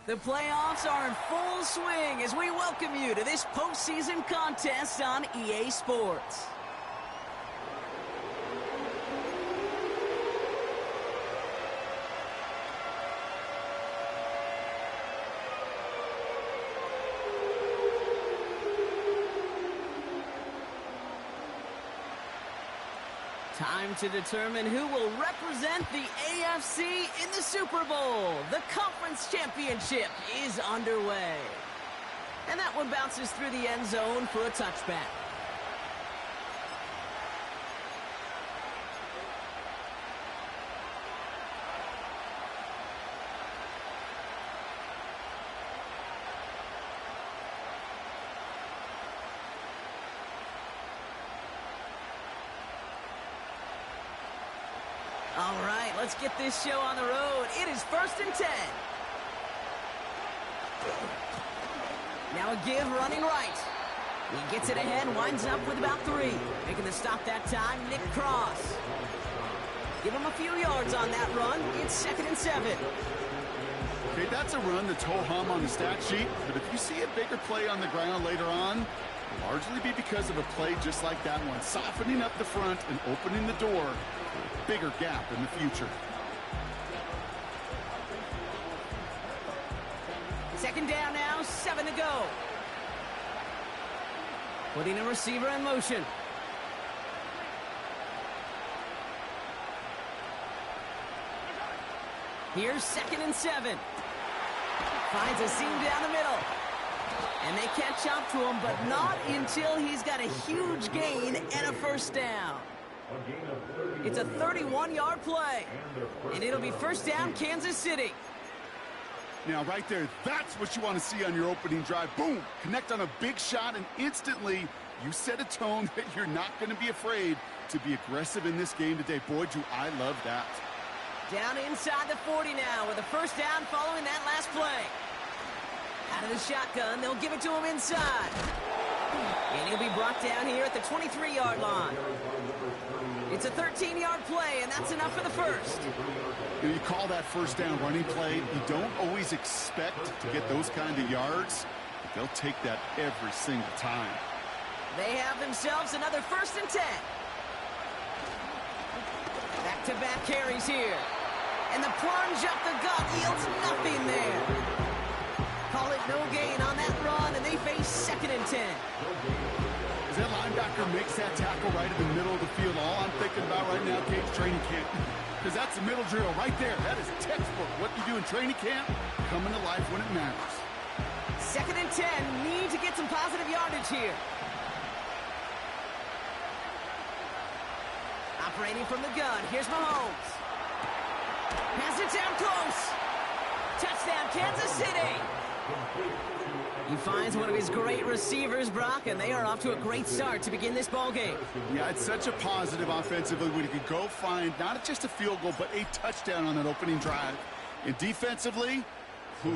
The playoffs are in full swing as we welcome you to this postseason contest on EA Sports. Time to determine who will represent the AFC in the Super Bowl. The conference championship is underway. And that one bounces through the end zone for a touchback. All right, let's get this show on the road. It is 1st and 10. Now a give running right. He gets it ahead, winds up with about 3. Making the stop that time, Nick Cross. Give him a few yards on that run. It's 2nd and 7. Okay, that's a run that's ho-hum on the stat sheet, but if you see a bigger play on the ground later on, it'll largely be because of a play just like that one, softening up the front and opening the door for a bigger gap in the future. 2nd down now, 7 to go. Putting a receiver in motion. Here's 2nd and 7. Finds a seam down the middle. And they catch up to him, but not until he's got a huge gain and a 1st down. It's a 31-yard play. And it'll be 1st down, Kansas City. Now, right there, that's what you want to see on your opening drive. Boom! Connect on a big shot, and instantly you set a tone that you're not going to be afraid to be aggressive in this game today. Boy, do I love that. Down inside the 40 now with a 1st down following that last play. Out of the shotgun, they'll give it to him inside. And he'll be brought down here at the 23-yard line. It's a 13-yard play, and that's enough for the 1st. You call that 1st down running play. You don't always expect to get those kind of yards, but they'll take that every single time. They have themselves another 1st and 10. Back-to-back carries here. And the plunge up the gut yields nothing there. Call it no gain on that run, and they face 2nd and 10. As that linebacker makes that tackle right in the middle of the field, all I'm thinking about right now, Kate's training camp. Because that's the middle drill right there. That is textbook. What you do in training camp, coming to life when it matters. 2nd and 10, need to get some positive yardage here. Operating from the gun, here's Mahomes. Pass it down close. Touchdown, Kansas City. He finds one of his great receivers, Brock, and they are off to a great start to begin this ball game. Yeah, it's such a positive offensively when you can go find not just a field goal, but a touchdown on that opening drive. And defensively,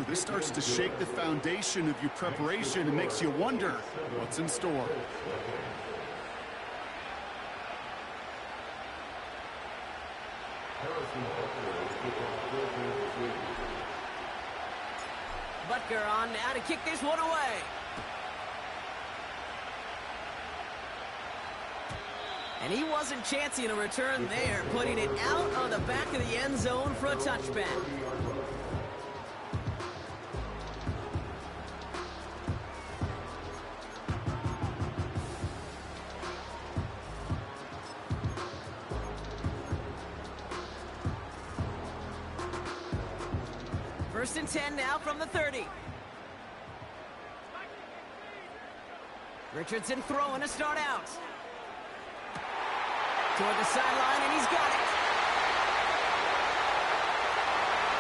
this starts to shake the foundation of your preparation and makes you wonder what's in store. Butker on now to kick this one away. And he wasn't chancing a return there, putting it out on the back of the end zone for a touchback. First and 10 now from the 30. Richardson throwing to start out. Toward the sideline, and he's got it.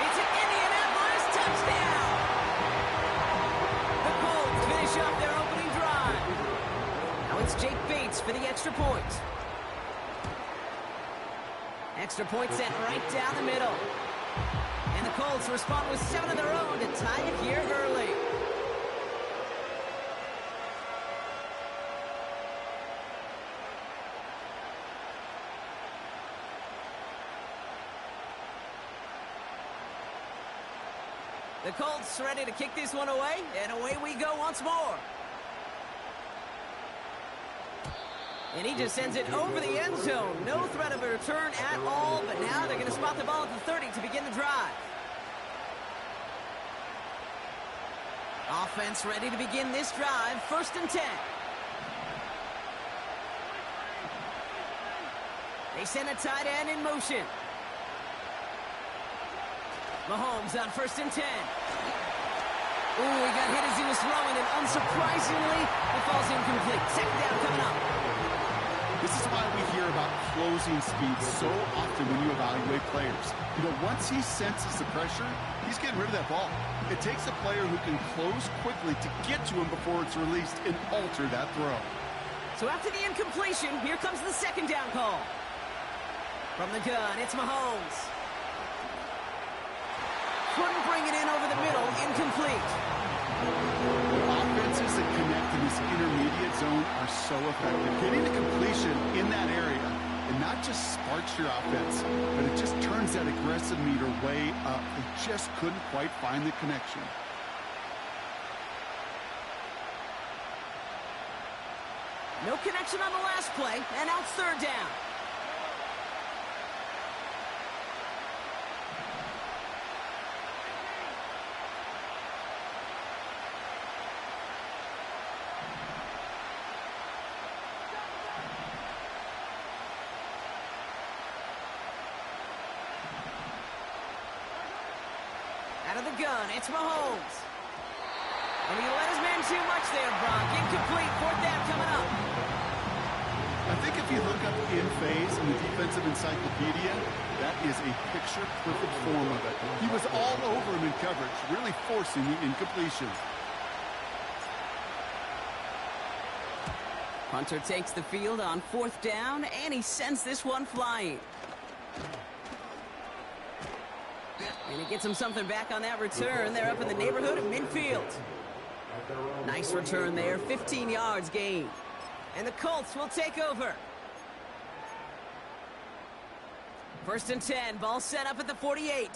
It's an Indianapolis touchdown. The Colts finish up their opening drive. Now it's Jake Bates for the extra point. Extra point set right down the middle. And the Colts respond with 7 of their own to tie it here early. The Colts ready to kick this one away, and away we go once more. And he just sends it over the end zone. No threat of a return at all, but now they're going to spot the ball at the 30 to begin the drive. Offense ready to begin this drive, 1st and 10. They send a tight end in motion. Mahomes on 1st and 10. Ooh, he got hit as he was throwing, and unsurprisingly, it falls incomplete. 2nd down coming up. This is why we hear about closing speed so often when you evaluate players. You know, once he senses the pressure, he's getting rid of that ball. It takes a player who can close quickly to get to him before it's released and alter that throw. So after the incompletion, here comes the 2nd down call. From the gun, it's Mahomes. Couldn't bring it in over the middle, incomplete. Offenses that connect in this intermediate zone are so effective. Getting a completion in that area, and not just sparks your offense, but it just turns that aggressive meter way up. They just couldn't quite find the connection. No connection on the last play, and now it's 3rd down. Out of the gun, it's Mahomes. And he let his man too much there, Brock. Incomplete, 4th down coming up. I think if you look up in phase in the defensive encyclopedia, that is a picture-perfect form of it. He was all over him in coverage, really forcing the incompletion. Hunter takes the field on 4th down, and he sends this one flying. And he gets him something back on that return. They're up in the neighborhood of midfield. Nice return there, 15 yards gain. And the Colts will take over. 1st and 10, ball set up at the 48.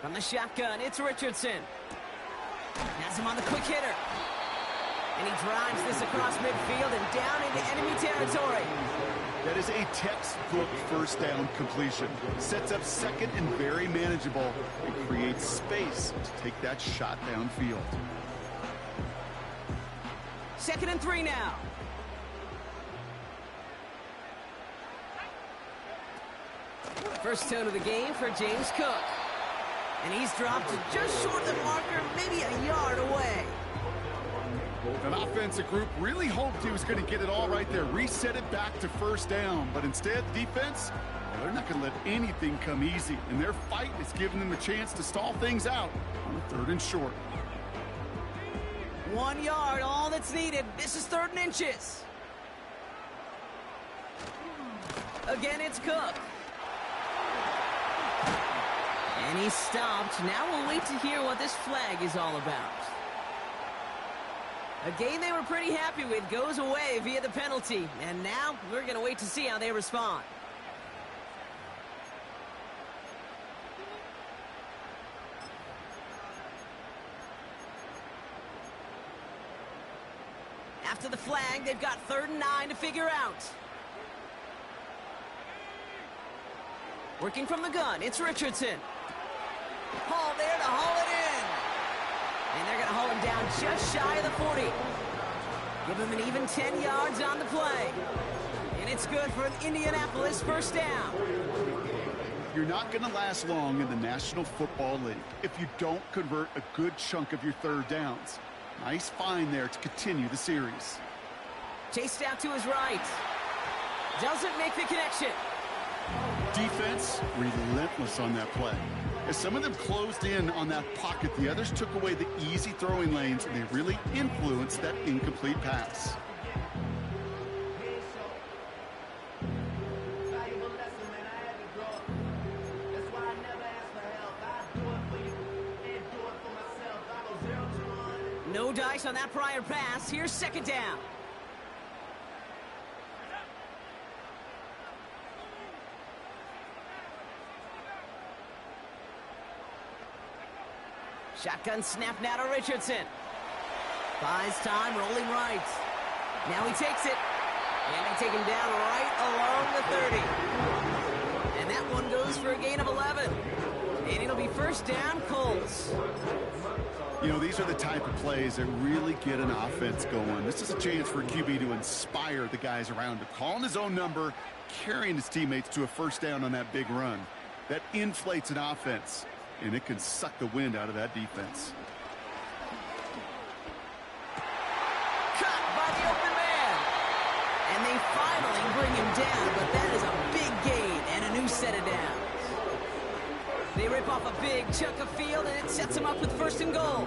From the shotgun, it's Richardson. Has him on the quick hitter. And he drives this across midfield and down into enemy territory. That is a textbook 1st down completion. Sets up 2nd and very manageable and creates space to take that shot downfield. 2nd and 3 now. First tone of the game for James Cook. And he's dropped just short of the marker, maybe a yard away. An offensive group really hoped he was going to get it all right there, reset it back to 1st down. But instead, defense, well, they're not going to let anything come easy. And their fight is giving them a chance to stall things out on 3rd and short. 1 yard, all that's needed. This is 3rd and inches. Again, it's Cook. And he's stopped. Now we'll wait to hear what this flag is all about. A game they were pretty happy with goes away via the penalty. And now we're going to wait to see how they respond. After the flag, they've got 3rd and 9 to figure out. Working from the gun, it's Richardson. Hall there to haul it in. And they're going to haul him down just shy of the 40. Give him an even 10 yards on the play. And it's good for an Indianapolis 1st down. You're not going to last long in the National Football League if you don't convert a good chunk of your 3rd downs. Nice find there to continue the series. Chased out to his right. Doesn't make the connection. Defense relentless on that play. As some of them closed in on that pocket, the others took away the easy throwing lanes, and they really influenced that incomplete pass. No dice on that prior pass. Here's 2nd down. Shotgun snap now to Richardson. Buys time, rolling right. Now he takes it. And they take him down right along the 30. And that one goes for a gain of 11. And it'll be first down, Colts. You know, these are the type of plays that really get an offense going. This is a chance for a QB to inspire the guys around him. Calling his own number, carrying his teammates to a first down on that big run. That inflates an offense, and it can suck the wind out of that defense. Cut by the open man. And they finally bring him down, but that is a big gain and a new set of downs. They rip off a big chunk of field, and it sets them up with first and goal.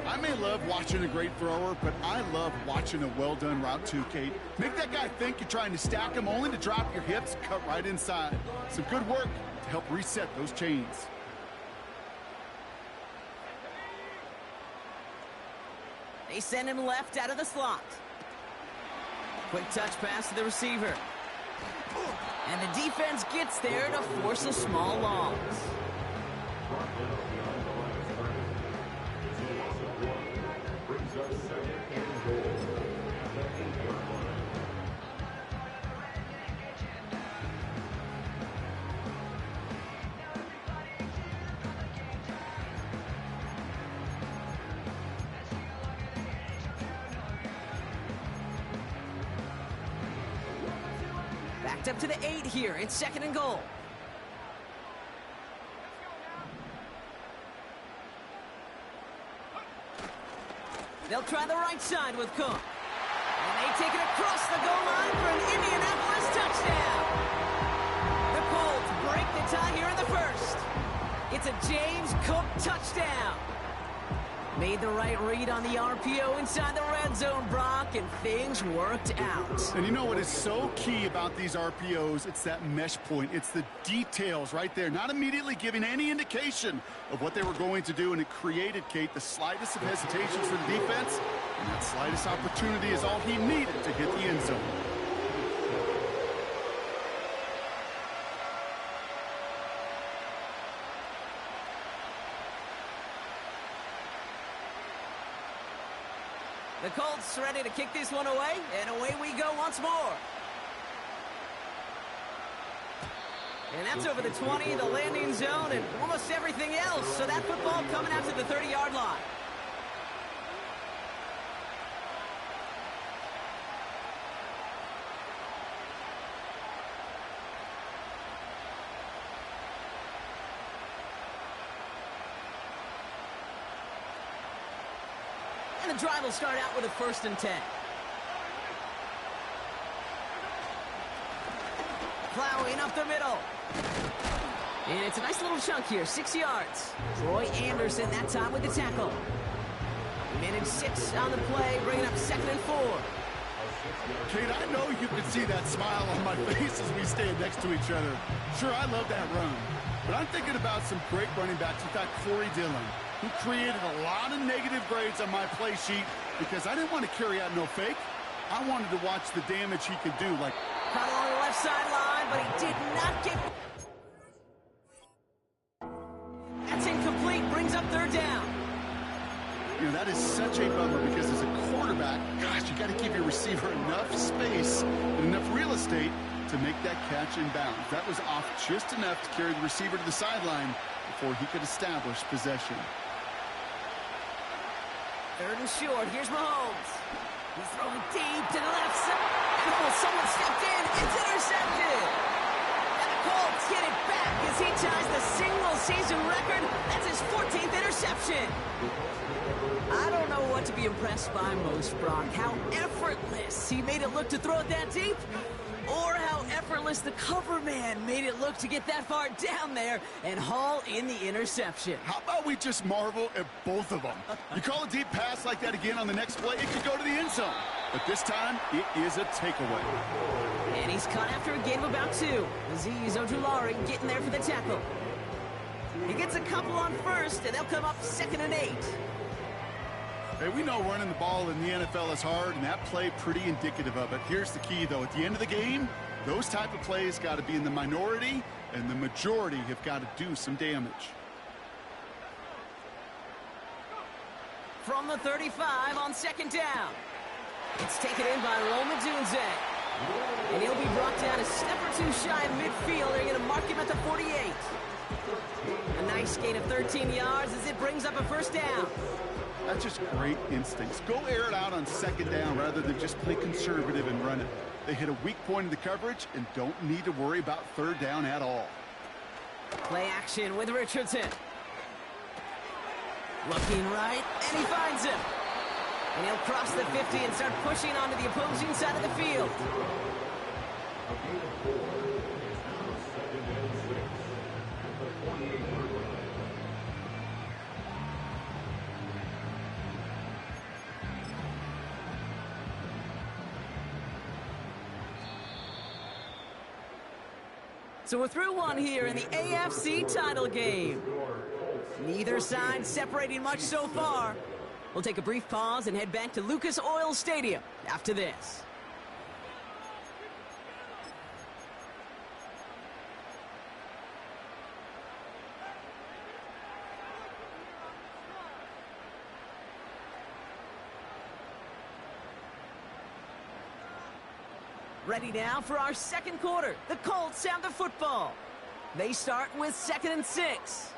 I may love watching a great thrower, but I love watching a well-done route too, Kate. Make that guy think you're trying to stack him, only to drop your hips, cut right inside. Some good work to help reset those chains. They send him left out of the slot. Quick touch pass to the receiver. And the defense gets there to force a small loss. Backed up to the 8 here. It's second and goal. They'll try the right side with Cook. And they take it across the goal line for an Indianapolis touchdown. The Colts break the tie here in the first. It's a James Cook touchdown. Made the right read on the RPO inside the red zone, Brock, and things worked out. And you know what is so key about these RPOs? It's that mesh point. It's the details right there, not immediately giving any indication of what they were going to do, and it created, Kate, the slightest of hesitations for the defense, and that slightest opportunity is all he needed to hit the end zone. The Colts ready to kick this one away, and away we go once more. And that's over the 20, the landing zone, and almost everything else. So that football coming out to the 30-yard line. And the drive will start out with a 1st and 10. Plowing up the middle. And it's a nice little chunk here, 6 yards. Troy Anderson that time with the tackle. Minute 6 on the play, bringing up 2nd and 4. Kate, I know you can see that smile on my face as we stand next to each other. Sure, I love that run. But I'm thinking about some great running backs. In fact, Corey Dillon, who created a lot of negative grades on my play sheet because I didn't want to carry out no fake. I wanted to watch the damage he could do. Like caught along the left sideline, but he did not get... That's incomplete, brings up 3rd down. You know, that is such a bummer because as a quarterback, gosh, you got to give your receiver enough space and enough real estate to make that catch in bounds. That was off just enough to carry the receiver to the sideline before he could establish possession. 3rd and short, here's Mahomes. He's throwing deep to the left side. And almost someone stepped in. It's intercepted. And the Colts get it back as he ties the single-season record. That's his 14th interception. I don't know what to be impressed by most, Brock. How effortless he made it look to throw it that deep, or how effortless the cover man made it look to get that far down there and haul in the interception. How about we just marvel at both of them? You call a deep pass like that again on the next play, it could go to the end zone. But this time, it is a takeaway. And he's caught after a gain of about 2. Azeez Ojulari getting there for the tackle. He gets a couple on first, and they'll come up 2nd and 8. Hey, we know running the ball in the NFL is hard, and that play pretty indicative of it. Here's the key, though. At the end of the game, those type of plays got to be in the minority, and the majority have got to do some damage. from the 35 on second down. It's taken in by Roma Dunze. And he'll be brought down a step or two shy of midfield. They're going to mark him at the 48. A nice gain of 13 yards as it brings up a first down. That's just great instincts. Go air it out on second down rather than just play conservative and run it. They hit a weak point in the coverage and don't need to worry about third down at all. Play action with Richardson. Looking right, and he finds him. And he'll cross the 50 and start pushing onto the opposing side of the field. So we're through one here in the AFC title game. Neither side separating much so far. We'll take a brief pause and head back to Lucas Oil Stadium after this. Ready now for our second quarter. The Colts have the football. They start with 2nd and 6.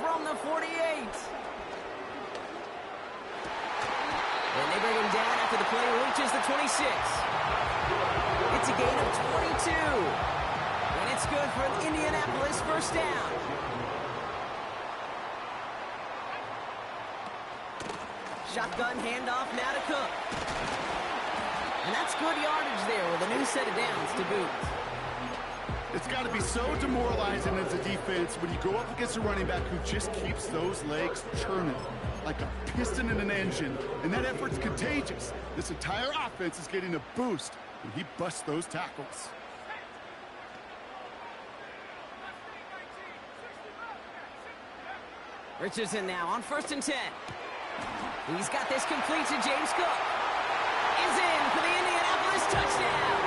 From the 48. And they bring him down after the play reaches the 26. It's a gain of 22. And it's good for an Indianapolis first down. Shotgun handoff now to Cook. And that's good yardage there with a new set of downs to boot. It's got to be so demoralizing as a defense when you go up against a running back who just keeps those legs churning like a piston in an engine. And that effort's contagious. This entire offense is getting a boost when he busts those tackles. Richardson now on 1st and 10. He's got this complete to James Cook. Is in for the Indianapolis touchdown.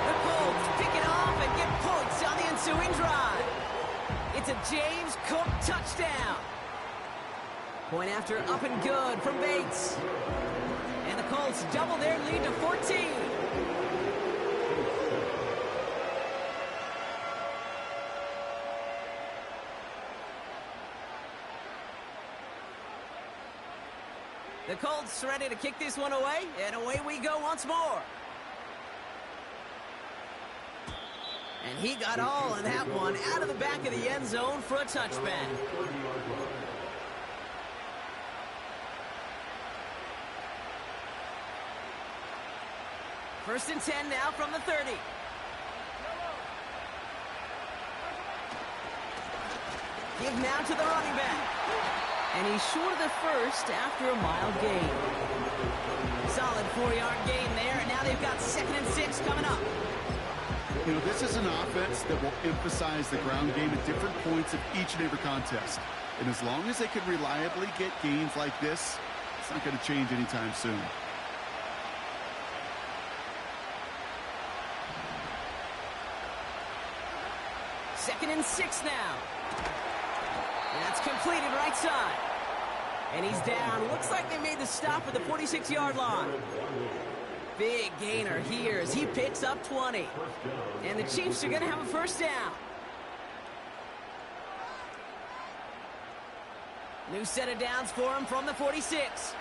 The Colts pick it off and get points on the ensuing drive. It's a James Cook touchdown. Point after up and good from Bates. And the Colts double their lead to 14. The Colts ready to kick this one away, and away we go once more. And he got all of that one out of the back of the end zone for a touchback. First and 10 now from the 30. Give now to the running back. And he's short of the first after a mild gain. Solid 4-yard gain there, and now they've got 2nd and 6 coming up. You know, this is an offense that will emphasize the ground game at different points of each and every contest. And as long as they can reliably get gains like this, it's not going to change anytime soon. Second and 6 now. And that's completed right side. And he's down. Looks like they made the stop at the 46-yard line. Big gainer here as he picks up 20. And the Chiefs are going to have a first down. New set of downs for him from the 46.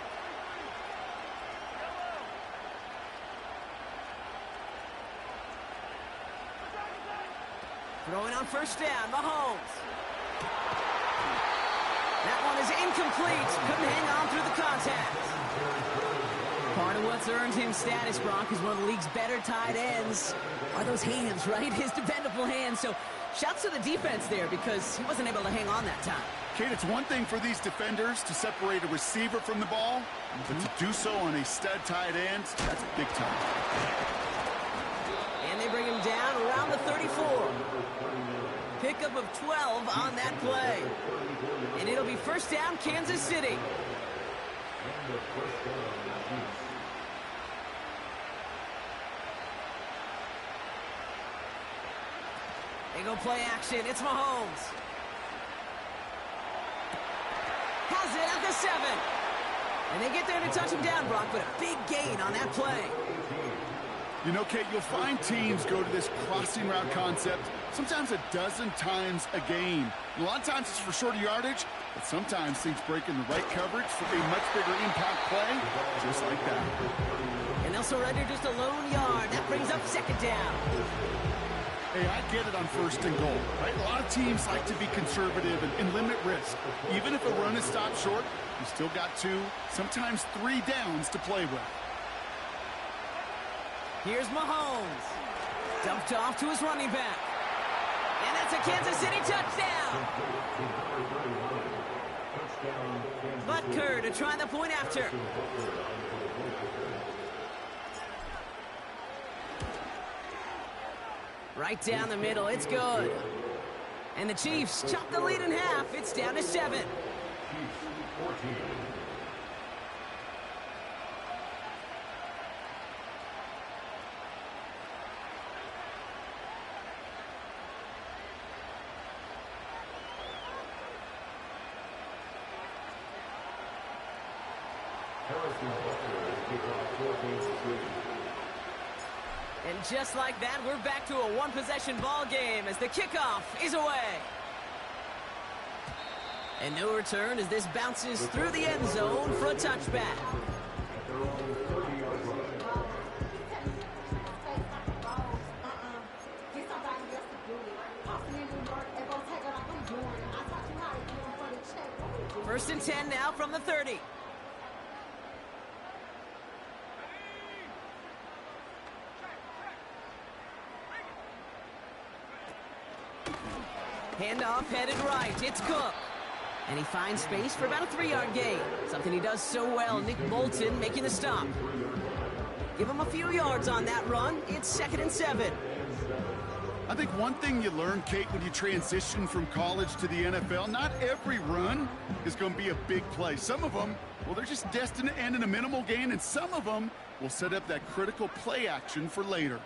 Throwing on first down, Mahomes. That one is incomplete. Couldn't hang on through the contact. Part of what's earned him status, Brock, is one of the league's better tight ends are those hands, right? His dependable hands. So shouts to the defense there because he wasn't able to hang on that time. Kate, it's one thing for these defenders to separate a receiver from the ball, but to do so on a stud tight end, that's big time. And they bring him down around the 34. Pickup of 12 on that play. And it'll be first down, Kansas City. They go play action. It's Mahomes. Has it at the 7. And they get there to touch him down, Brock, but a big gain on that play. You know, Kate, you'll find teams go to this crossing route concept sometimes a dozen times a game. A lot of times it's for shorter yardage, but sometimes things break in the right coverage for a much bigger impact play, just like that. And they'll surrender just a lone yard. That brings up 2nd down. Hey, I get it on 1st and goal, right? A lot of teams like to be conservative and limit risk. Even if a run is stopped short, you still got 2, sometimes 3 downs to play with. Here's Mahomes. Dumped off to his running back. And that's a Kansas City touchdown. Butker to try the point after. Right down the middle, it's good. And the Chiefs chop the lead in half. It's down to 7. And just like that, we're back to a one-possession ball game as the kickoff is away. And no return as this bounces through the end zone for a touchback. First and 10 now from the 30. Handoff headed right. It's Cook. And he finds space for about a 3-yard gain. Something he does so well. Nick Bolton making the stop. Give him a few yards on that run. It's 2nd and 7. I think one thing you learn, Kate, when you transition from college to the NFL, not every run is going to be a big play. Some of them, well, they're just destined to end in a minimal gain, and some of them will set up that critical play action for later.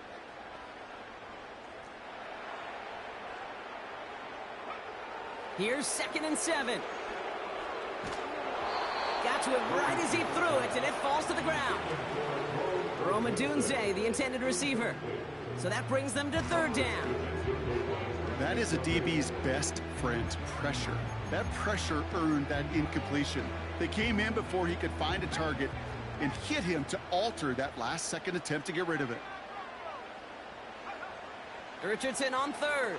Here's 2nd and 7. Got to it right as he threw it, and it falls to the ground. Rome Odunze, the intended receiver. So that brings them to 3rd down. That is a DB's best friend, pressure. That pressure earned that incompletion. They came in before he could find a target and hit him to alter that last-second attempt to get rid of it. Richardson on 3rd.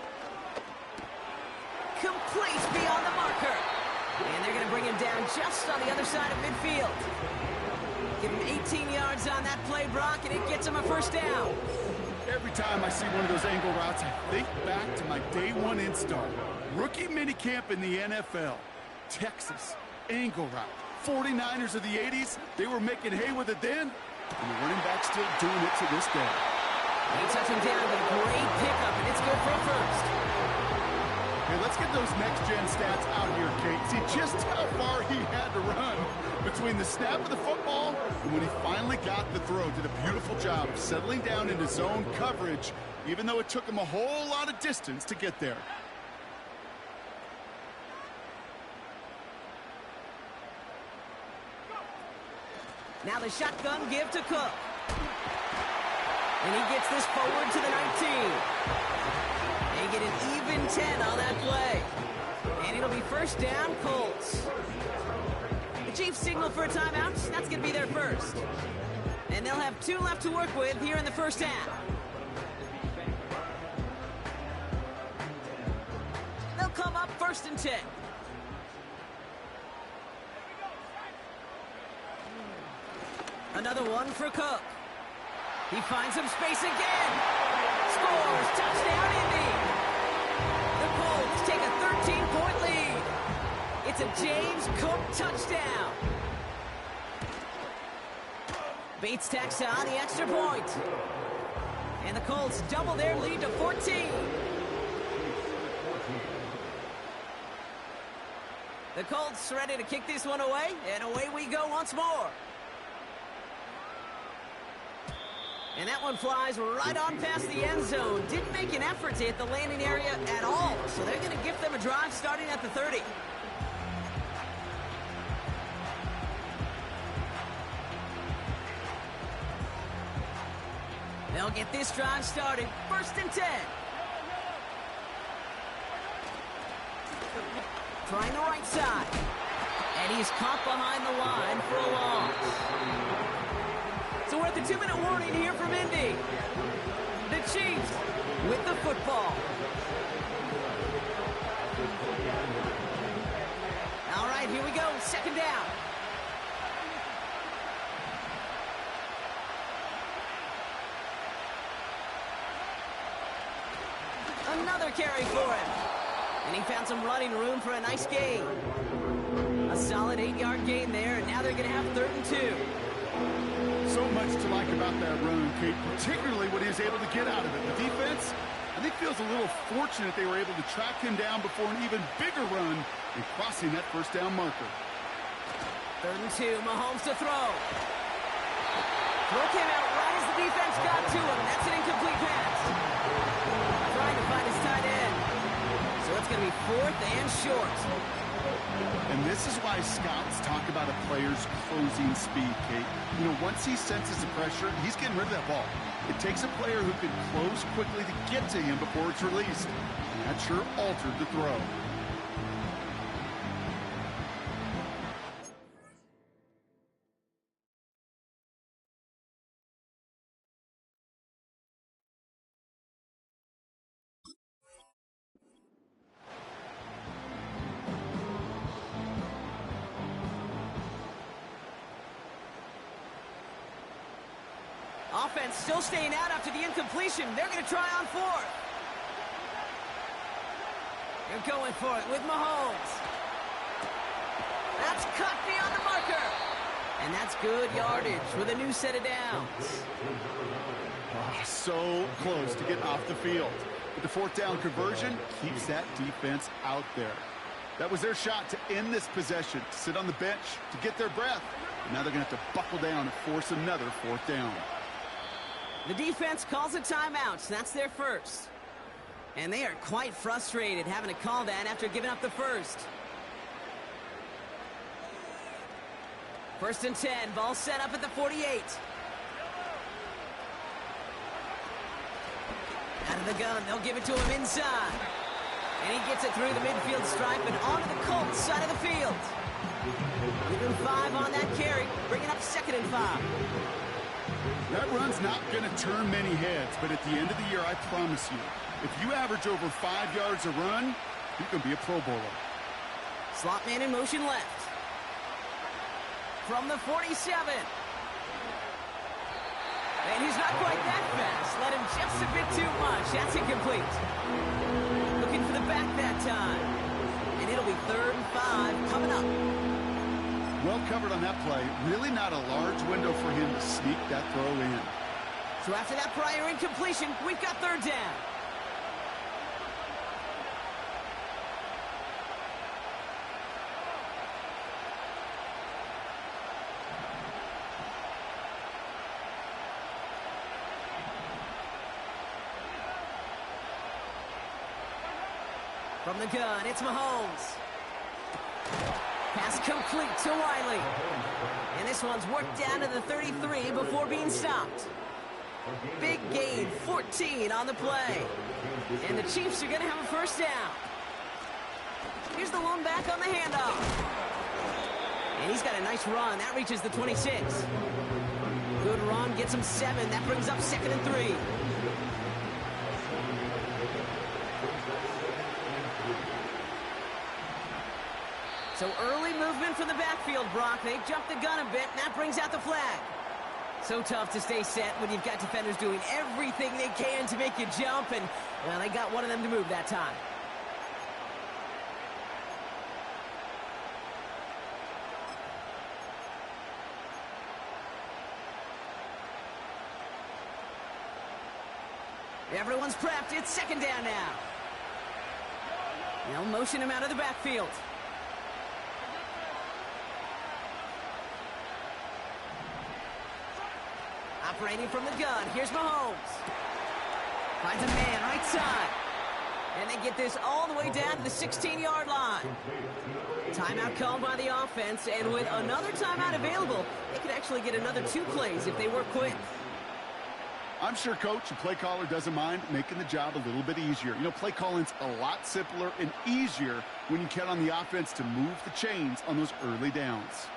Complete beyond the marker. And they're going to bring him down just on the other side of midfield. Give him 18 yards on that play, Brock, and it gets him a 1st down. Every time I see one of those angle routes, I think back to my day 1 install. Rookie minicamp in the NFL. Texas, angle route. 49ers of the 80s, they were making hay with it then, and the running back's still doing it to this day. They touch him down with a great pickup, and it's good for a 1st. Hey, let's get those next-gen stats out here, Kate. See just how far he had to run between the snap of the football and when he finally got the throw. Did a beautiful job of settling down into zone coverage, even though it took him a whole lot of distance to get there. Now the shotgun give to Cook. And he gets this forward to the 19. They get an even 10 on that play. And it'll be 1st down, Colts. The Chiefs signal for a timeout. That's going to be their 1st. And they'll have 2 left to work with here in the 1st half. They'll come up 1st and 10. Another one for Cook. He finds some space again. Scores. Touchdown, Indy. The Colts take a 13-point lead. It's a James Cook touchdown. Bates tacks on the extra point. And the Colts double their lead to 14. The Colts ready to kick this one away, and away we go once more. And that one flies right on past the end zone. Didn't make an effort to hit the landing area at all. So they're going to give them a drive starting at the 30. They'll get this drive started. 1st and 10. Trying the right side. And he's caught behind the line for a loss. So we're at the 2-minute warning here from Indy. The Chiefs with the football. All right, here we go. 2nd down. Another carry for him. And he found some running room for a nice gain. A solid 8-yard gain there, and now they're going to have 3rd and 2. So much to like about that run, Kate, particularly what he was able to get out of it. The defense, I think, feels a little fortunate they were able to track him down before an even bigger run and crossing that 1st down marker. 3rd and 2, Mahomes to throw. Throw came out right as the defense got to him. That's an incomplete pass. Trying to find his tight end. So it's going to be 4th and short. And this is why scouts talk about a player's closing speed, Kate. You know, once he senses the pressure, he's getting rid of that ball. It takes a player who can close quickly to get to him before it's released. And that sure altered the throw. Offense still staying out after the incompletion. They're going to try on 4th. They're going for it with Mahomes. That's cut beyond the marker. And that's good yardage with a new set of downs. Oh, so close to get off the field. But the 4th down conversion keeps that defense out there. That was their shot to end this possession, to sit on the bench, to get their breath. And now they're going to have to buckle down and force another 4th down. The defense calls a timeout, so that's their first. And they are quite frustrated having to call that after giving up the first. 1st and 10, ball set up at the 48. Out of the gun, they'll give it to him inside. And he gets it through the midfield stripe and onto the Colts side of the field. Give him 5 on that carry, bringing up 2nd and 5. That run's not going to turn many heads, but at the end of the year, I promise you, if you average over 5 yards a run, you're going to be a Pro Bowler. Slot man in motion left. From the 47. And he's not quite that fast. Let him just a bit too much. That's incomplete. Looking for the back that time. And it'll be 3rd and 5 coming up. Well covered on that play. Really not a large window for him to sneak that throw in. So after that prior incompletion, we've got 3rd down. From the gun, it's Mahomes. Pass complete to Wiley. And this one's worked down to the 33 before being stopped. Big gain, 14 on the play. And the Chiefs are going to have a 1st down. Here's the one back on the handoff. And he's got a nice run. That reaches the 26. Good run, gets him 7. That brings up 2nd and 3. So early movement from the backfield, Brock. They jumped the gun a bit, and that brings out the flag. So tough to stay set when you've got defenders doing everything they can to make you jump, and, well, they got one of them to move that time. Everyone's prepped. It's 2nd down now. They'll motion him out of the backfield. Operating from the gun, here's Mahomes. Finds a man right side. And they get this all the way down to the 16-yard line. Timeout called by the offense, and with another timeout available, they could actually get another 2 plays if they work quick. I'm sure Coach, the play caller, doesn't mind making the job a little bit easier. You know, play calling's a lot simpler and easier when you count on the offense to move the chains on those early downs.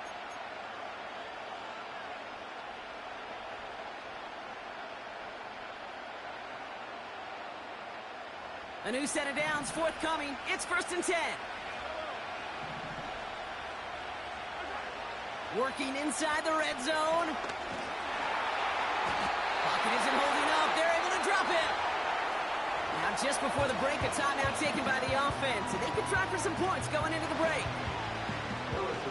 A new set of downs forthcoming. It's 1st and 10. Working inside the red zone. Pocket isn't holding up. They're able to drop it. Now just before the break, a timeout taken by the offense. And they can try for some points going into the break.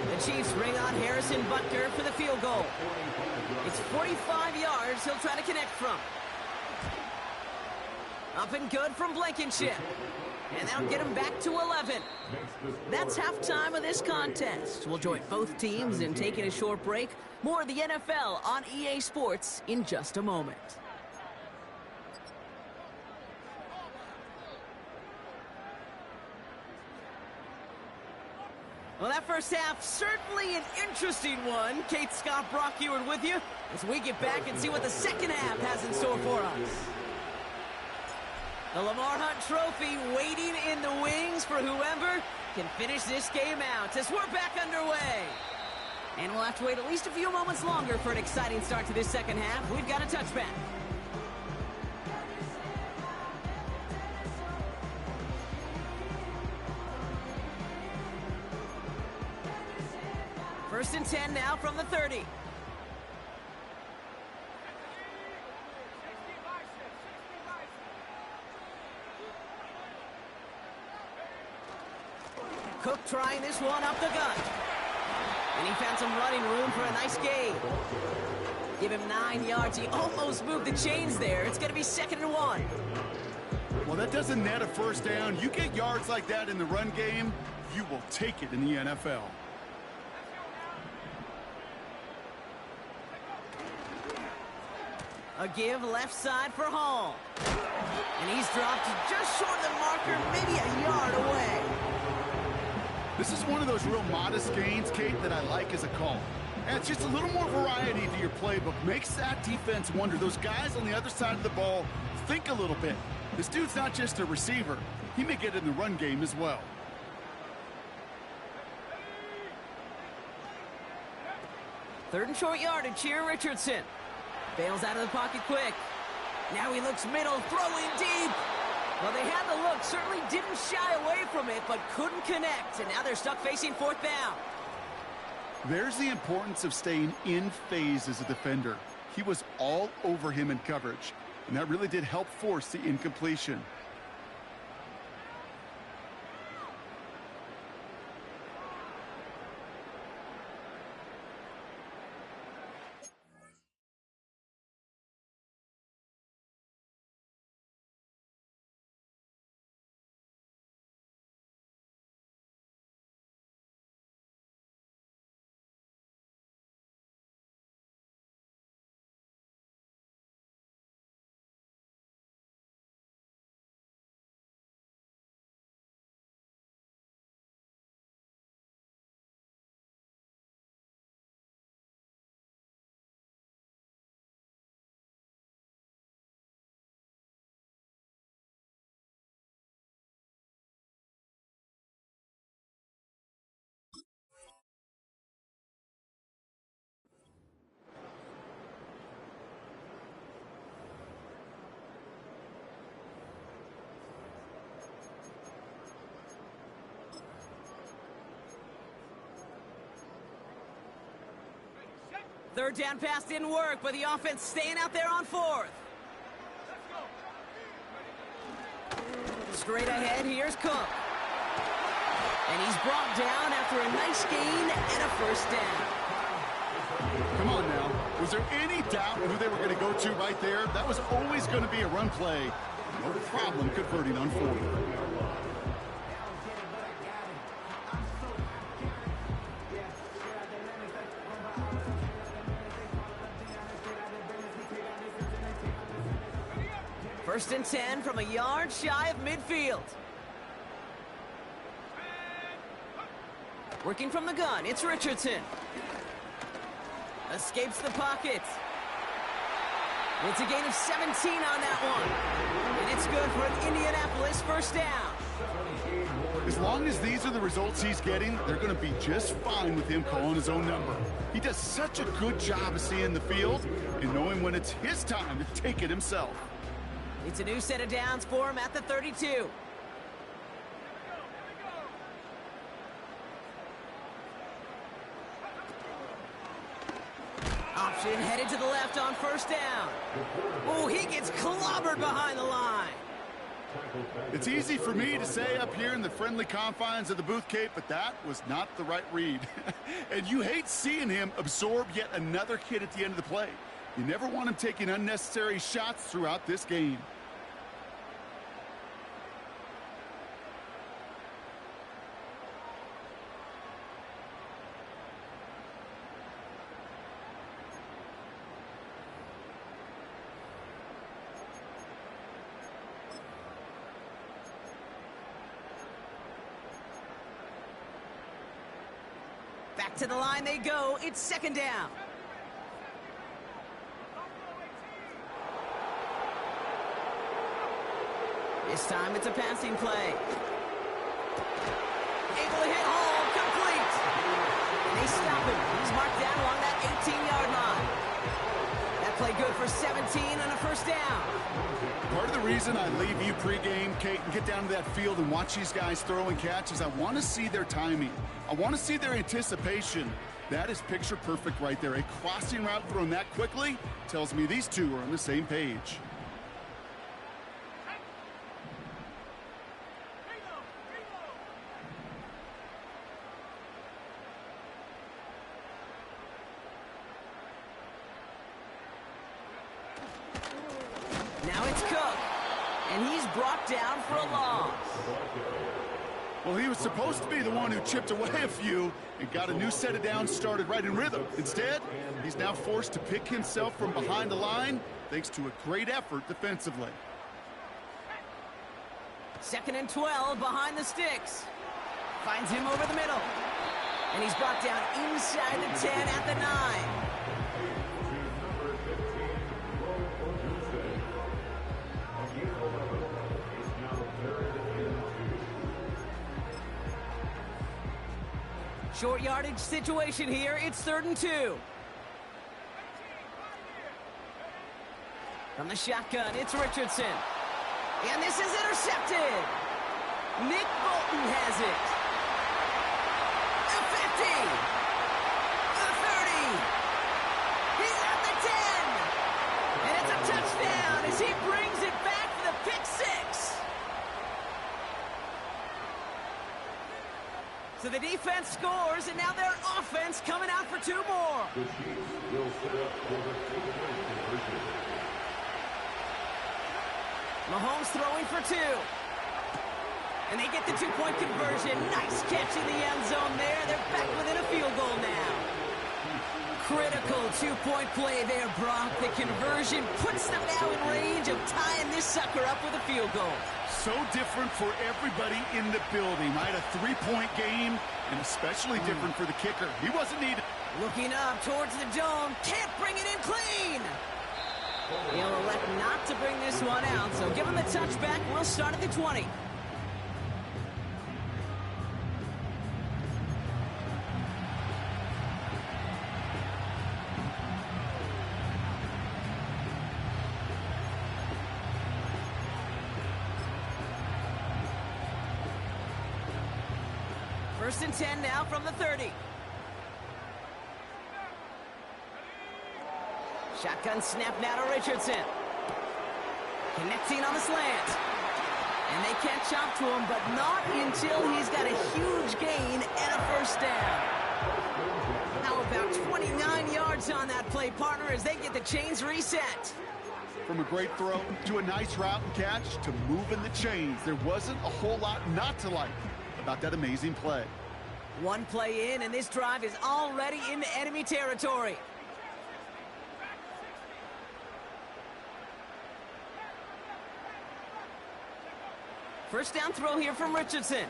The Chiefs bring on Harrison Butker for the field goal. It's 45 yards he'll try to connect from. Up and good from Blankenship. And that'll get him back to 11. That's halftime of this contest. We'll join both teams in taking a short break. More of the NFL on EA Sports in just a moment. Well, that first half, certainly an interesting one. Kate Scott, Brock Ewart with you as we get back and see what the second half has in store for us. The Lamar Hunt Trophy waiting in the wings for whoever can finish this game out as we're back underway. And we'll have to wait at least a few moments longer for an exciting start to this second half. We've got a touchback. First and 10 now from the 30. Cook trying this one up the gut. And he found some running room for a nice gain. Give him 9 yards. He almost moved the chains there. It's going to be 2nd and 1. Well, that doesn't net a first down. You get yards like that in the run game, you will take it in the NFL. A give left side for Hall. And he's dropped just short of the marker, maybe a yard away. This is one of those real modest gains, Kate, that I like as a call. And it's just a little more variety to your playbook. Makes that defense wonder. Those guys on the other side of the ball think a little bit. This dude's not just a receiver. He may get in the run game as well. Third and short yardage here, Richardson. Bails out of the pocket quick. Now he looks middle, throwing deep. Well, they had the look, certainly didn't shy away from it, but couldn't connect. And now they're stuck facing 4th down. There's the importance of staying in phase as a defender. He was all over him in coverage, and that really did help force the incompletion. Third down pass didn't work, but the offense staying out there on 4th. Straight ahead, here's Cook. And he's brought down after a nice gain and a first down. Come on now. Was there any doubt who they were going to go to right there? That was always going to be a run play. No problem converting on 4th. First and 10 from a yard shy of midfield. Working from the gun, it's Richardson. Escapes the pocket. It's a gain of 17 on that one. And it's good for an Indianapolis first down. As long as these are the results he's getting, they're going to be just fine with him calling his own number. He does such a good job of seeing the field and knowing when it's his time to take it himself. It's a new set of downs for him at the 32. Option headed to the left on first down. Oh, he gets clobbered behind the line. It's easy for me to say up here in the friendly confines of the booth, Kate, but that was not the right read. And you hate seeing him absorb yet another hit at the end of the play. You never want him taking unnecessary shots throughout this game. Back to the line they go. It's second down. This time it's a passing play. Able to hit home, complete. And they stop him. He's marked down along that 18-yard line. That play good for 17 on a first down. Part of the reason I leave you pregame, Kate, and get down to that field and watch these guys throw and catch is I want to see their timing. I want to see their anticipation. That is picture perfect right there. A crossing route thrown that quickly tells me these two are on the same page. Now it's Cook, and he's brought down for a loss. Well, he was supposed to be the one who chipped away a few and got a new set of downs started right in rhythm. Instead, he's now forced to pick himself from behind the line thanks to a great effort defensively. Second and 12 behind the sticks. Finds him over the middle. And he's brought down inside the 10 at the 9. Short yardage situation here. It's 3rd and 2. From the shotgun, it's Richardson. And this is intercepted. Nick Bolton has it. The 50. The 30. He's at the 10. And it's a touchdown as he brings it back for the pick 6. So the defense scores, and now their offense coming out for 2 more. The Chiefs will set up for the 2-point conversion. Mahomes throwing for 2. And they get the 2-point conversion. Nice catch in the end zone there. They're back within a field goal now. Critical 2-point play there, Brock. The conversion puts them now in range of tying this sucker up with a field goal. So different for everybody in the building, right? A 3-point game, and especially different for the kicker. He wasn't needed. Looking up towards the dome. Can't bring it in clean. He'll elect not to bring this one out, so give him the touchback. We'll start at the 20. First and 10 now from the 30. Shotgun snap now to Richardson. Connecting on the slant. And they can't chop to him, but not until he's got a huge gain and a first down. How about 29 yards on that play, partner, as they get the chains reset. From a great throw to a nice route and catch to moving the chains. There wasn't a whole lot not to like about that amazing play. One play in, and this drive is already into enemy territory. First down throw here from Richardson.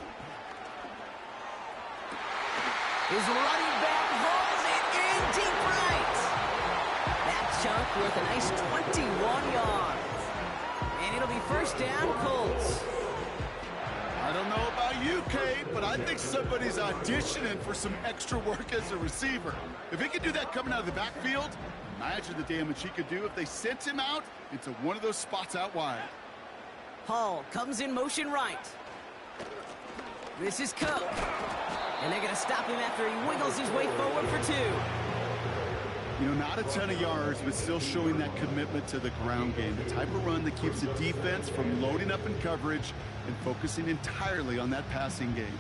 His running back hauls it in deep right. That chunk worth a nice 21 yards. And it'll be first down, Colts. I don't know about you, Kate, but I think somebody's auditioning for some extra work as a receiver. If he could do that coming out of the backfield, imagine the damage he could do if they sent him out into one of those spots out wide. Hall comes in motion right. This is Cook. And they're going to stop him after he wiggles his way forward for 2. You know, not a ton of yards, but still showing that commitment to the ground game. The type of run that keeps the defense from loading up in coverage and focusing entirely on that passing game.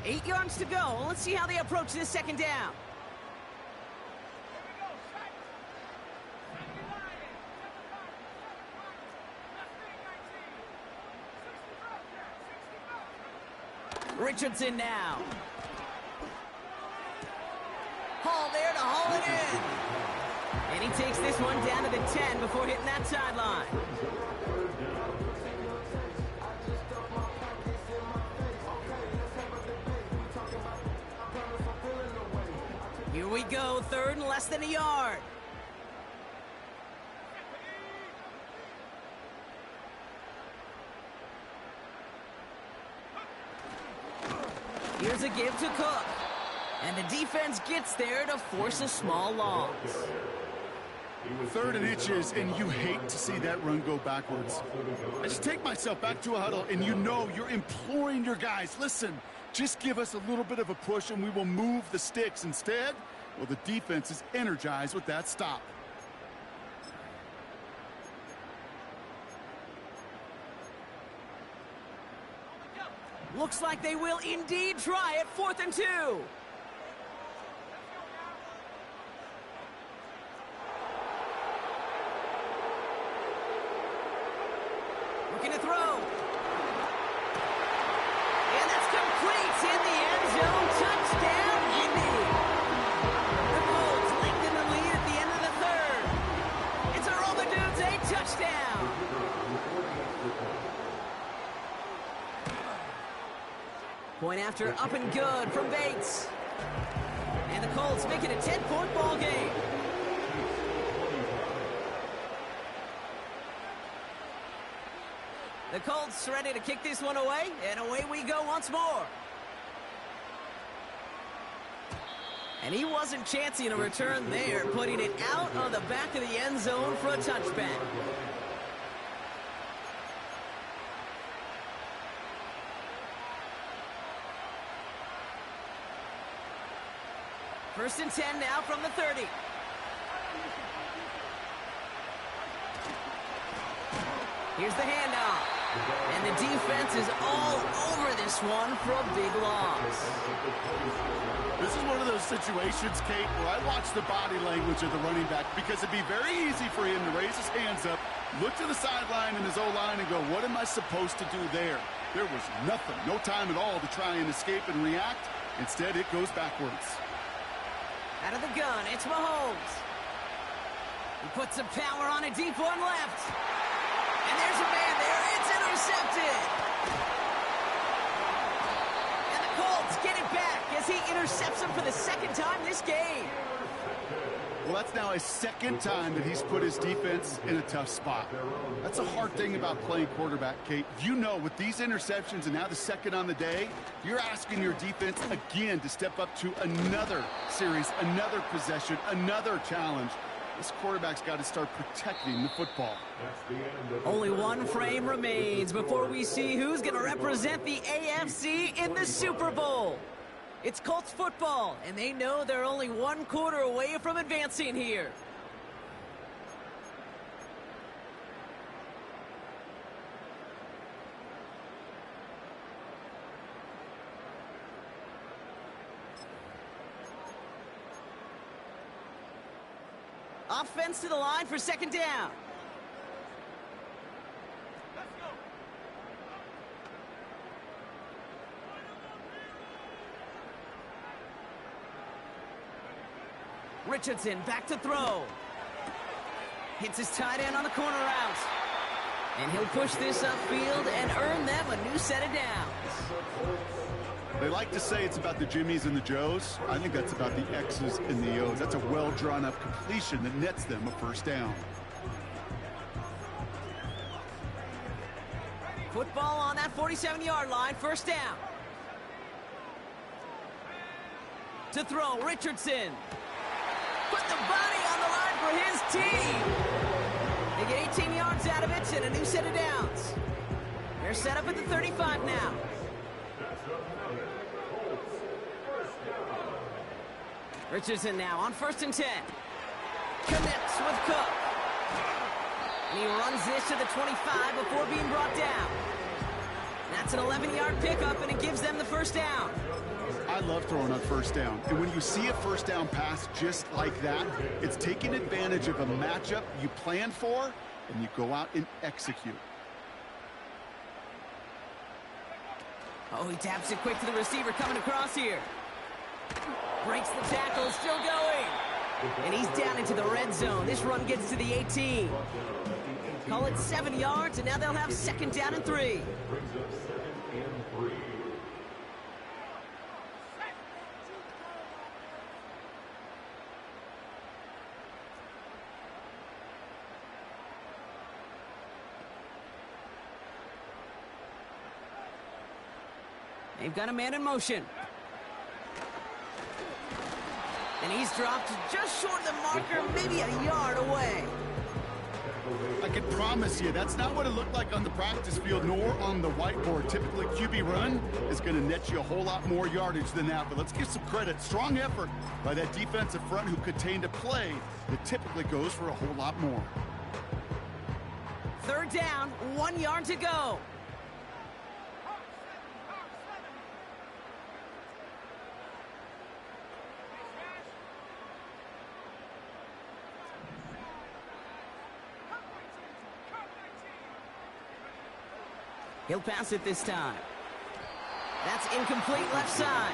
Eight yards to go. Let's see how they approach this second down. Richardson now. Hall there to haul it in. And he takes this one down to the 10 before hitting that sideline. Here we go, third and less than a yard. Here's a give to Cook. And the defense gets there to force a small loss. 3rd and inches, and you hate to see that run go backwards. I just take myself back to a huddle, and you know you're imploring your guys, listen, just give us a little bit of a push and we will move the sticks. Instead, well, the defense is energized with that stop. Looks like they will indeed try it. 4th and 2. Looking to throw. And that's complete in the end zone. Touchdown, Indy. The Colts lengthen the lead at the end of the 3rd. It's a roll the dudes, a touchdown. Point after up and good from Bates. And the Colts make it a 10-point ball game. The Colts ready to kick this one away, and away we go once more. And he wasn't chancing a return there, putting it out on the back of the end zone for a touchback. First and 10 now from the 30. Here's the handoff. And the defense is all over this one for a big loss. This is one of those situations, Kate, where I watch the body language of the running back because it'd be very easy for him to raise his hands up, look to the sideline in his O-line and go, what am I supposed to do there? There was nothing, no time at all to try and escape and react. Instead, it goes backwards. Out of the gun, it's Mahomes. He puts some power on a deep one left. And there's a man there. It's intercepted. And the Colts get it back as he intercepts him for the 2nd time this game. Well, that's now his 2nd time that he's put his defense in a tough spot. That's a hard thing about playing quarterback, Kate. You know, with these interceptions and now the 2nd on the day, you're asking your defense again to step up to another series, another possession, another challenge. This quarterback's got to start protecting the football. Only one frame remains before we see who's going to represent the AFC in the Super Bowl. It's Colts football, and they know they're only 1 quarter away from advancing here. Offense to the line for 2nd down. Richardson back to throw. Hits his tight end on the corner route. And he'll push this upfield and earn them a new set of downs. They like to say it's about the Jimmies and the Joes. I think that's about the X's and the O's. That's a well-drawn-up completion that nets them a first down. Football on that 47-yard line, first down. To throw, Richardson. Put the body on the line for his team. They get 18 yards out of it and a new set of downs. They're set up at the 35 now. Richardson now on 1st and 10. Connects with Cook. And he runs this to the 25 before being brought down. That's an 11-yard pickup, and it gives them the first down. I love throwing on first down. And when you see a first down pass just like that, it's taking advantage of a matchup you plan for, and you go out and execute. Oh, he taps it quick to the receiver coming across here. Breaks the tackle, still going. And he's down into the red zone. This run gets to the 18. Call it 7 yards, and now they'll have 2nd down and 3. They've got a man in motion. And he's dropped just short of the marker, maybe a yard away. I can promise you that's not what it looked like on the practice field nor on the whiteboard. Typically, QB run is going to net you a whole lot more yardage than that. But let's give some credit. Strong effort by that defensive front who contained a play that typically goes for a whole lot more. 3rd down, 1 yard to go. He'll pass it this time. That's incomplete left side.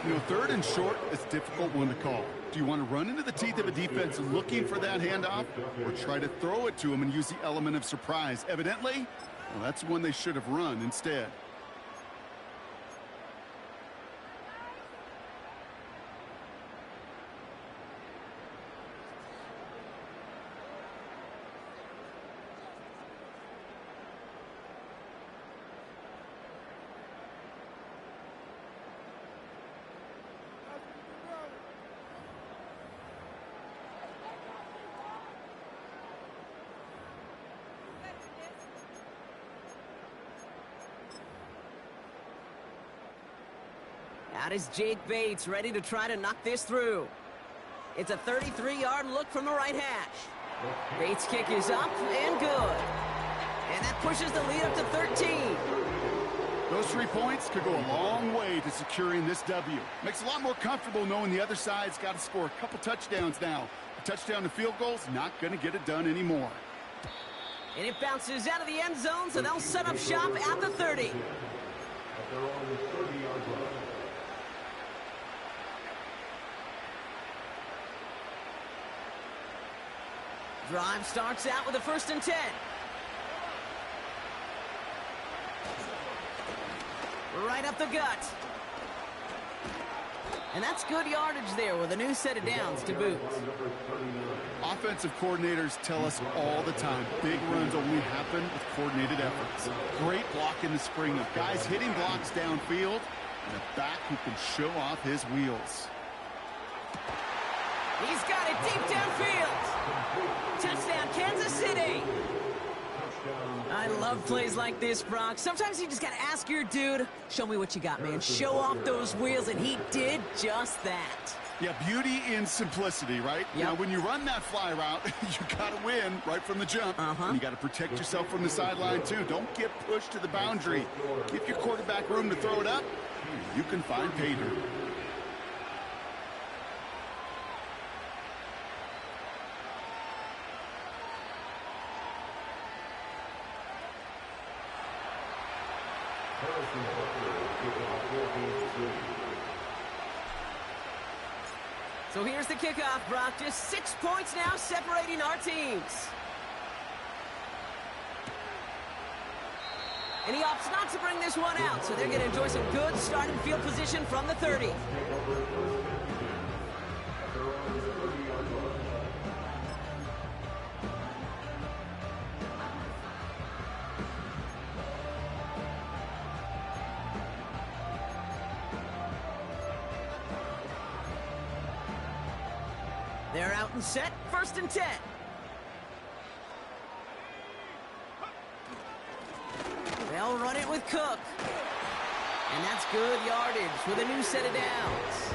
You know, 3rd and short is a difficult one to call. Do you want to run into the teeth of a defense looking for that handoff, or try to throw it to him and use the element of surprise? Evidently, well, that's one they should have run instead. Out is Jake Bates, ready to try to knock this through. It's a 33-yard look from the right hash. Bates' kick is up and good. And that pushes the lead up to 13. Those 3 points could go a long way to securing this W. Makes it a lot more comfortable knowing the other side's got to score a couple touchdowns now. A touchdown to field goal's not going to get it done anymore. And it bounces out of the end zone, so they'll set up shop at the 30. Drive starts out with a 1st and 10. Right up the gut. And that's good yardage there with a new set of downs to boot. Offensive coordinators tell us all the time, big runs only happen with coordinated efforts. Great block in the spring of guys hitting blocks downfield and a back who can show off his wheels. He's got it deep downfield. Touchdown, Kansas City. I love plays like this, Brock. Sometimes you just got to ask your dude, show me what you got, man. Show off those wheels, and he did just that. Yeah, beauty in simplicity, right? Yep. Now, when you run that fly route, you got to win right from the jump. And you got to protect yourself from the sideline, too. Don't get pushed to the boundary. Give your quarterback room to throw it up. You can find pay dirt. So here's the kickoff, Brock. Just 6 points now separating our teams. And he opts not to bring this one out, so they're going to enjoy some good starting field position from the 30. They're out and set, 1st and 10. They'll run it with Cook. And that's good yardage with a new set of downs.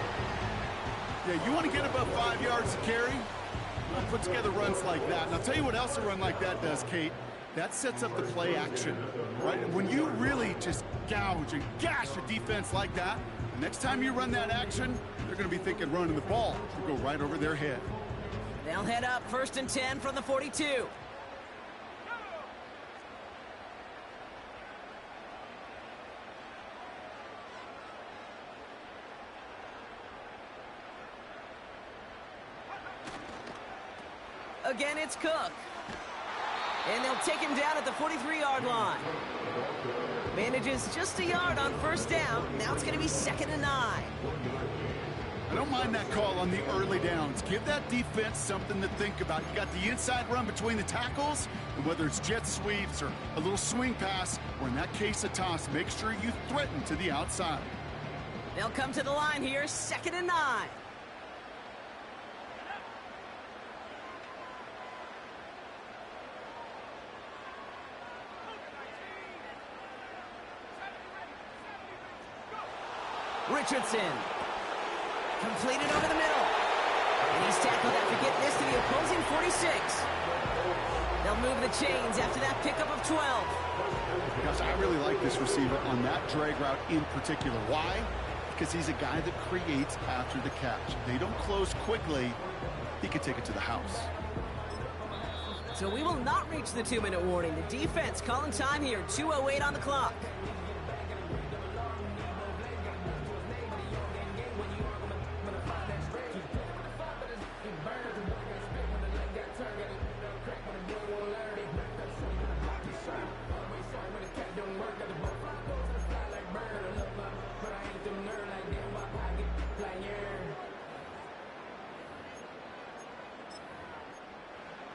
Yeah, you want to get above 5 yards to carry? Well, put together runs like that. And I'll tell you what else a run like that does, Kate. That sets up the play action, right? When you really just gouge and gash a defense like that, the next time you run that action, they're going to be thinking running the ball to go right over their head. They'll head up 1st and 10 from the 42. Again, it's Cook. And they'll take him down at the 43-yard line. Manages just a yard on 1st down. Now it's going to be 2nd and 9. I don't mind that call on the early downs. Give that defense something to think about. You got the inside run between the tackles, and whether it's jet sweeps or a little swing pass, or in that case a toss, make sure you threaten to the outside. They'll come to the line here, 2nd and 9. Richardson. Completed over the middle. And he's tackled after getting this to the opposing 46. They'll move the chains after that pickup of 12. Gosh, I really like this receiver on that drag route in particular. Why? Because he's a guy that creates after the catch. If they don't close quickly, he could take it to the house. So we will not reach the 2-minute warning. The defense calling time here, 2:08 on the clock.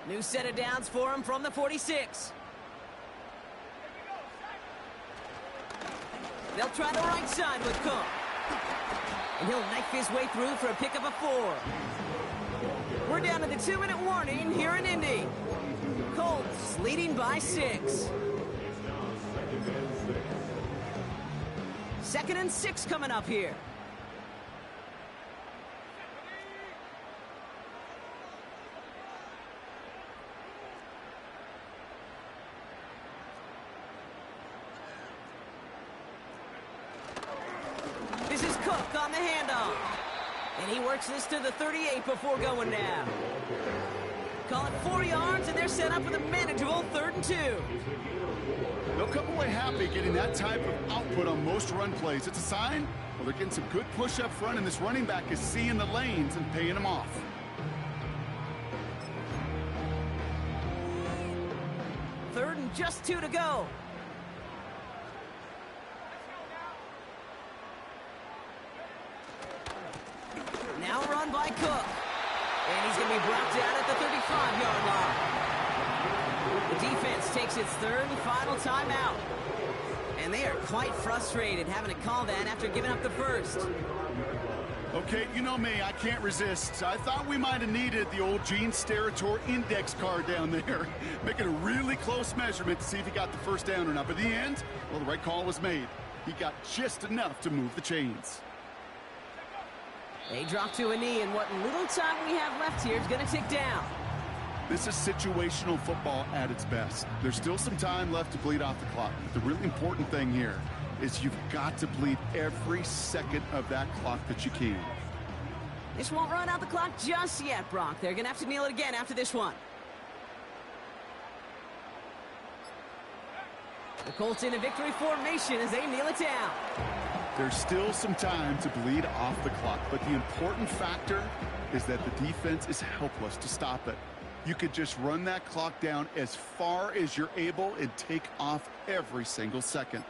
New set of downs for him from the 46. They'll try the right side with Cook. And he'll knife his way through for a pickup of 4. We're down to the 2-minute warning here in Indy. Colts leading by 6. 2nd and 6 coming up here. This is Cook on the handoff. And he works this to the 38 before going down. Call it 4 yards, and they're set up with a manageable 3rd and 2. They'll come away happy getting that type of output on most run plays. It's a sign, well, they're getting some good push up front, and this running back is seeing the lanes and paying them off. Third and just 2 to go. Now run by Cook. And he's going to be brought down at the 35-yard line. The defense takes its 3rd and final timeout. And they are quite frustrated having to call that after giving up the 1st. Okay, you know me, I can't resist. I thought we might have needed the old Gene Steratore index card down there. Making a really close measurement to see if he got the 1st down or not. But in the end, well, the right call was made. He got just enough to move the chains. They drop to a knee, and what little time we have left here is going to tick down. This is situational football at its best. There's still some time left to bleed off the clock. But the really important thing here is you've got to bleed every second of that clock that you can. This won't run out the clock just yet, Brock. They're going to have to kneel it again after this one. The Colts in a victory formation as they kneel it down. There's still some time to bleed off the clock, but the important factor is that the defense is helpless to stop it. You could just run that clock down as far as you're able and take off every single second.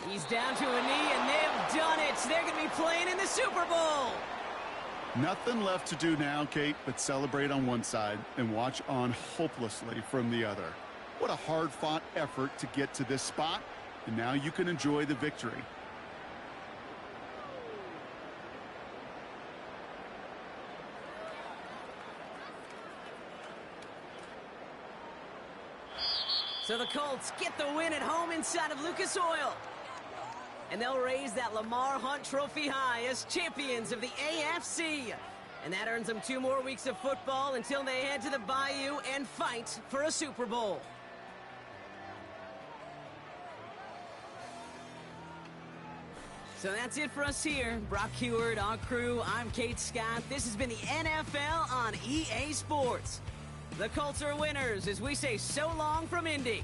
He's down to a knee, and they've done it. They're going to be playing in the Super Bowl. Nothing left to do now, Kate, but celebrate on one side and watch on hopelessly from the other. What a hard-fought effort to get to this spot, and now you can enjoy the victory. So the Colts get the win at home inside of Lucas Oil. And they'll raise that Lamar Hunt Trophy high as champions of the AFC. And that earns them 2 more weeks of football until they head to the Bayou and fight for a Super Bowl. So that's it for us here. Brock Heward, our crew, I'm Kate Scott. This has been the NFL on EA Sports. The Colts are winners as we say so long from Indy.